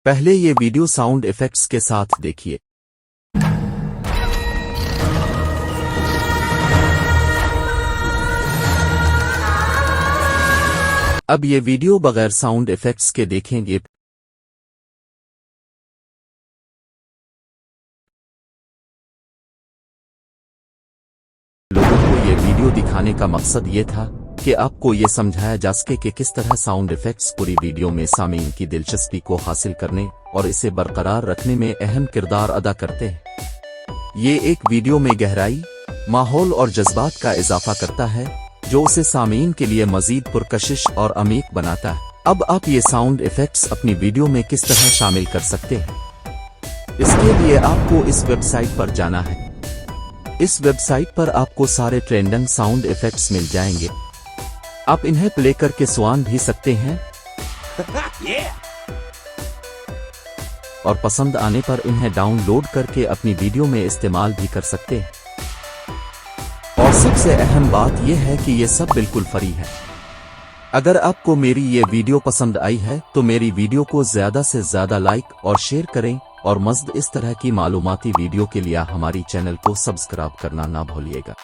पहले ये video sound effects के साथ देखिए। अब ये वीडियो बगैर साउंड इफेक्ट्स के देखेंगे। लोगों को ये वीडियो दिखाने का मकसद ये था कि आपको ये समझाया जा सके कि किस तरह साउंड इफेक्ट्स पूरी वीडियो में सामीन की दिलचस्पी को हासिल करने और इसे बरकरार रखने में अहम किरदार अदा करते हैं। ये एक वीडियो में गहराई, माहौल और जज्बात का इजाफा करता है जो उसे सामीन के लिए मजीद पुरकशिश और अमीक बनाता है। अब आप ये साउंड इफेक्ट्स अपनी वीडियो में किस तरह शामिल कर सकते हैं, इसके लिए आपको इस वेबसाइट पर जाना है। इस वेबसाइट पर आपको सारे ट्रेंडिंग साउंड इफेक्ट्स मिल जाएंगे। आप इन्हें प्ले करके सुन भी सकते हैं और पसंद आने पर इन्हें डाउनलोड करके अपनी वीडियो में इस्तेमाल भी कर सकते हैं। और सबसे अहम बात यह है कि ये सब बिल्कुल फ्री है। अगर आपको मेरी ये वीडियो पसंद आई है तो मेरी वीडियो को ज़्यादा से ज़्यादा लाइक और शेयर करें और मज़ीद इस तरह की मालूमाती वीडियो के लिए हमारी चैनल को सब्सक्राइब करना ना भूलिएगा।